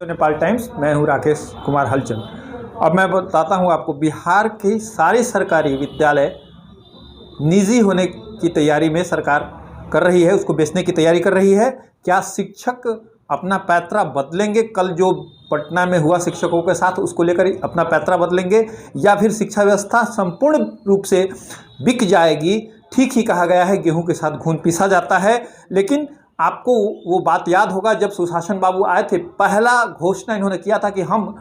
Nepal times. मैं हूं राकेश कुमार हलचल। अब मैं बताता हूं आपको, बिहार के सारे सरकारी विद्यालय निजी होने की तैयारी में सरकार कर रही है, उसको बेचने की तैयारी कर रही है। क्या शिक्षक अपना पैतरा बदलेंगे? कल जो पटना में हुआ शिक्षकों के साथ, उसको लेकर अपना पैतरा बदलेंगे, या फिर शिक्षा व्यवस्था संपूर्ण रूप से बिक जाएगी? ठीक ही कहा गया है, गेहूं के साथ घून पीसा जाता है। लेकिन आपको वो बात याद होगा, जब सुशासन बाबू आए थे, पहला घोषणा इन्होंने किया था कि हम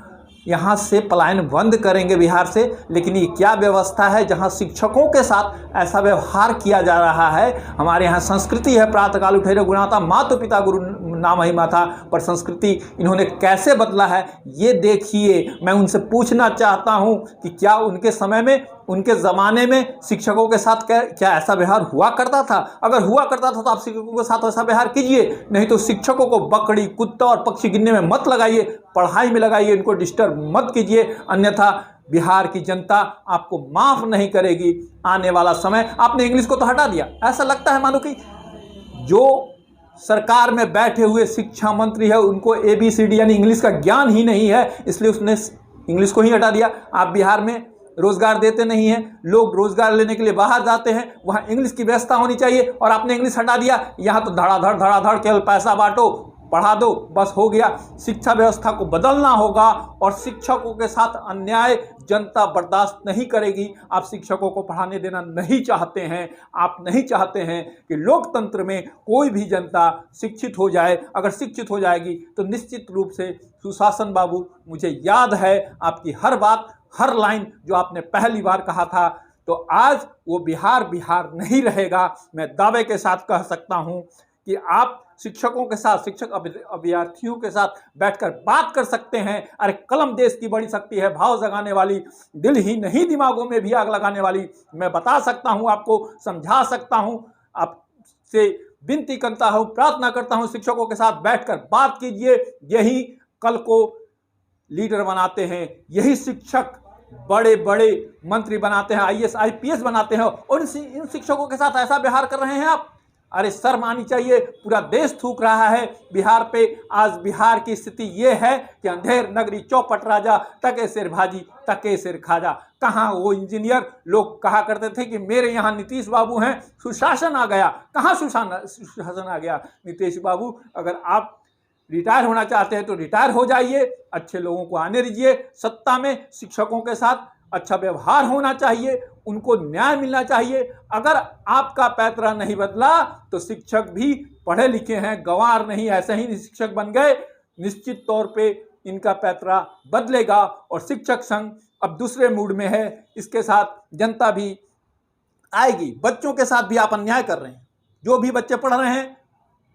यहाँ से पलायन बंद करेंगे बिहार से। लेकिन ये क्या व्यवस्था है जहाँ शिक्षकों के साथ ऐसा व्यवहार किया जा रहा है? हमारे यहाँ संस्कृति है, प्रातःकाल उठे रे गुणाता, मातु पिता गुरु नाम ही माता, पर संस्कृति इन्होंने कैसे बदला है ये देखिए। मैं उनसे पूछना चाहता हूँ कि क्या उनके समय में, उनके ज़माने में शिक्षकों के साथ क्या ऐसा व्यवहार हुआ करता था? अगर हुआ करता था तो आप शिक्षकों के साथ ऐसा व्यवहार कीजिए, नहीं तो शिक्षकों को बकरी, कुत्ता और पक्षी गिनने में मत लगाइए, पढ़ाई में लगाइए, इनको डिस्टर्ब मत कीजिए, अन्यथा बिहार की जनता आपको माफ़ नहीं करेगी। आने वाला समय, आपने इंग्लिश को तो हटा दिया, ऐसा लगता है मानो कि जो सरकार में बैठे हुए शिक्षा मंत्री है उनको ABCD यानी इंग्लिश का ज्ञान ही नहीं है, इसलिए उसने इंग्लिश को ही हटा दिया। आप बिहार में रोजगार देते नहीं हैं, लोग रोजगार लेने के लिए बाहर जाते हैं, वहाँ इंग्लिश की व्यवस्था होनी चाहिए, और आपने इंग्लिश हटा दिया। यहाँ तो धड़ाधड़ केवल पैसा बांटो, पढ़ा दो, बस हो गया। शिक्षा व्यवस्था को बदलना होगा, और शिक्षकों के साथ अन्याय जनता बर्दाश्त नहीं करेगी। आप शिक्षकों को पढ़ाने देना नहीं चाहते हैं, आप नहीं चाहते हैं कि लोकतंत्र में कोई भी जनता शिक्षित हो जाए। अगर शिक्षित हो जाएगी तो निश्चित रूप से सुशासन बाबू, मुझे याद है आपकी हर बात, हर लाइन जो आपने पहली बार कहा था, तो आज वो बिहार नहीं रहेगा। मैं दावे के साथ कह सकता हूँ कि आप शिक्षकों के साथ, शिक्षक अभ्यर्थियों के साथ बैठकर बात कर सकते हैं। अरे कलम देश की बड़ी शक्ति है, भाव जगाने वाली, दिल ही नहीं दिमागों में भी आग लगाने वाली। मैं बता सकता हूं, आपको समझा सकता हूं, आपसे विनती करता हूं, प्रार्थना करता हूं, शिक्षकों के साथ बैठकर बात कीजिए। यही कल को लीडर बनाते हैं, यही शिक्षक बड़े बड़े मंत्री बनाते हैं, IAS IPS बनाते हैं, और इन शिक्षकों के साथ ऐसा व्यवहार कर रहे हैं आप। अरे शर्म आनी चाहिए। पूरा देश थूक रहा है बिहार पे। आज बिहार की स्थिति ये है कि अंधेर नगरी चौपट राजा, तके सिर भाजी तके सिर खाजा। कहाँ वो इंजीनियर लोग कहा करते थे कि मेरे यहाँ नीतीश बाबू हैं, सुशासन आ गया। कहाँ सुशासन आ गया? नीतीश बाबू, अगर आप रिटायर होना चाहते हैं तो रिटायर हो जाइए, अच्छे लोगों को आने दीजिए सत्ता में। शिक्षकों के साथ अच्छा व्यवहार होना चाहिए, उनको न्याय मिलना चाहिए। अगर आपका पैतरा नहीं बदला तो शिक्षक भी पढ़े लिखे हैं, गंवार नहीं, ऐसे ही शिक्षक बन गए, निश्चित तौर पे इनका पैतरा बदलेगा। और शिक्षक संघ अब दूसरे मूड में है, इसके साथ जनता भी आएगी। बच्चों के साथ भी आप अन्याय कर रहे हैं। जो भी बच्चे पढ़ रहे हैं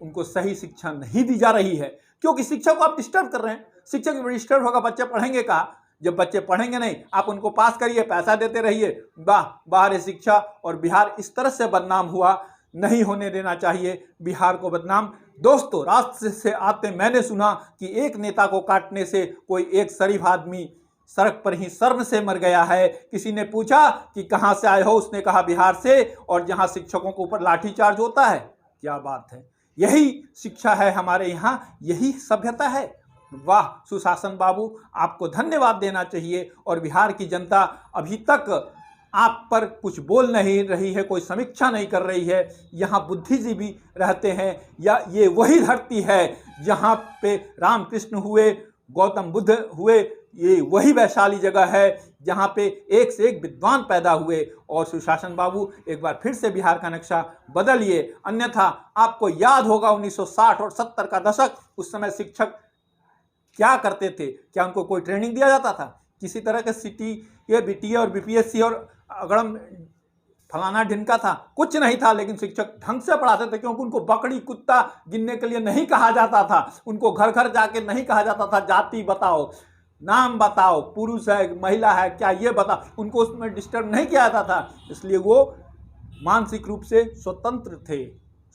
उनको सही शिक्षा नहीं दी जा रही है, क्योंकि शिक्षक को आप डिस्टर्ब कर रहे हैं। शिक्षक डिस्टर्ब होगा, बच्चे पढ़ेंगे कहाँ? जब बच्चे पढ़ेंगे नहीं, आप उनको पास करिए, पैसा देते रहिए, बाहर शिक्षा। और बिहार इस तरह से बदनाम हुआ, नहीं होने देना चाहिए बिहार को बदनाम। दोस्तों, रास्ते से आते मैंने सुना कि एक नेता को काटने से कोई एक शरीफ आदमी सड़क पर ही शर्म से मर गया है। किसी ने पूछा कि कहाँ से आए हो, उसने कहा बिहार से, और जहाँ शिक्षकों के ऊपर लाठीचार्ज होता है। क्या बात है! यही शिक्षा है हमारे यहाँ, यही सभ्यता है। वाह सुशासन बाबू, आपको धन्यवाद देना चाहिए। और बिहार की जनता अभी तक आप पर कुछ बोल नहीं रही है, कोई समीक्षा नहीं कर रही है। यहाँ बुद्धिजीवी रहते हैं, या ये वही धरती है जहाँ पे रामकृष्ण हुए, गौतम बुद्ध हुए, ये वही वैशाली जगह है जहाँ पे एक से एक विद्वान पैदा हुए। और सुशासन बाबू, एक बार फिर से बिहार का नक्शा बदलिए, अन्यथा आपको याद होगा 1960 और 70 का दशक, उस समय शिक्षक क्या करते थे? क्या उनको कोई ट्रेनिंग दिया जाता था? किसी तरह के CTA, BTA और BPSC और अगड़म फलाना ढिनका था? कुछ नहीं था। लेकिन शिक्षक ढंग से पढ़ाते थे, क्योंकि उनको बकरी कुत्ता गिनने के लिए नहीं कहा जाता था, उनको घर घर जाके नहीं कहा जाता था जाति बताओ, नाम बताओ, पुरुष है महिला है क्या ये बता, उनको उसमें डिस्टर्ब नहीं किया जाता था। इसलिए वो मानसिक रूप से स्वतंत्र थे,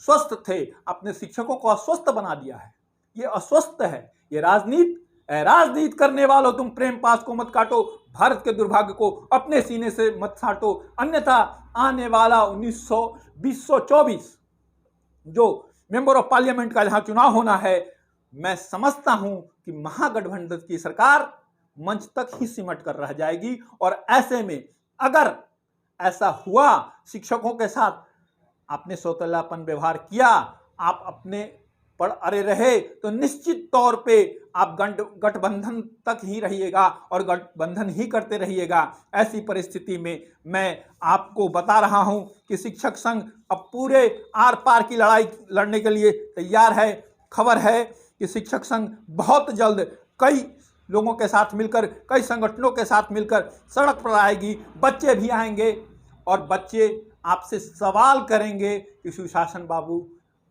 स्वस्थ थे। अपने शिक्षकों को अस्वस्थ बना दिया है, ये अस्वस्थ है। ये राजनीति करने वालों, तुम प्रेम पास को मत काटो, भारत के दुर्भाग्य को अपने सीने से मत साटो, अन्यथा आने वाला 2024 जो मेंबर ऑफ पार्लियामेंट का जहां चुनाव होना है, मैं समझता हूं कि महागठबंधन की सरकार मंच तक ही सिमट कर रह जाएगी। और ऐसे में अगर ऐसा हुआ, शिक्षकों के साथ आपने सौतेलापन व्यवहार किया, आप अपने पर अड़े रहे, तो निश्चित तौर पे आप गठबंधन तक ही रहिएगा और गठबंधन ही करते रहिएगा। ऐसी परिस्थिति में मैं आपको बता रहा हूं कि शिक्षक संघ अब पूरे आर पार की लड़ाई लड़ने के लिए तैयार है। खबर है कि शिक्षक संघ बहुत जल्द कई लोगों के साथ मिलकर, कई संगठनों के साथ मिलकर सड़क पर आएगी। बच्चे भी आएंगे और बच्चे आपसे सवाल करेंगे कि सुशासन बाबू,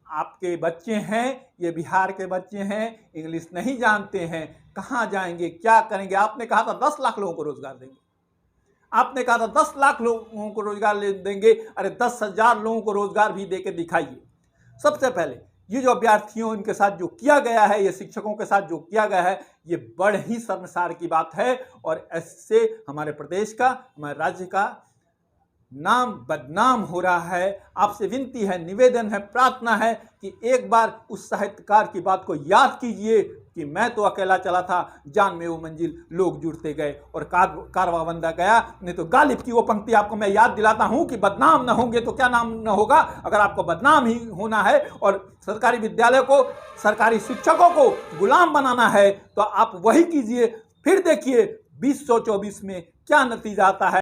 आपके बच्चे हैं, ये बिहार के बच्चे हैं, इंग्लिश नहीं जानते हैं, कहाँ जाएंगे, क्या करेंगे? आपने कहा था 10 लाख लोगों को रोजगार देंगे, आपने कहा था 10 लाख लोगों को रोजगार देंगे। अरे 10,000 लोगों को रोजगार भी देके दिखाइए। सबसे पहले ये जो अभ्यर्थियों इनके साथ जो किया गया है, ये शिक्षकों के साथ जो किया गया है, ये बड़े ही शर्मसार की बात है। और इससे हमारे प्रदेश का, हमारे राज्य का नाम बदनाम हो रहा है। आपसे विनती है, निवेदन है, प्रार्थना है कि एक बार उस साहित्यकार की बात को याद कीजिए कि मैं तो अकेला चला था, जान में वो मंजिल लोग जुड़ते गए और कारवा बंदा गया। नहीं तो गालिब की वो पंक्ति आपको मैं याद दिलाता हूं कि बदनाम न होंगे तो क्या नाम न होगा। अगर आपको बदनाम ही होना है और सरकारी विद्यालय को, सरकारी शिक्षकों को गुलाम बनाना है, तो आप वही कीजिए। फिर देखिए 2024 में क्या नतीजा आता है।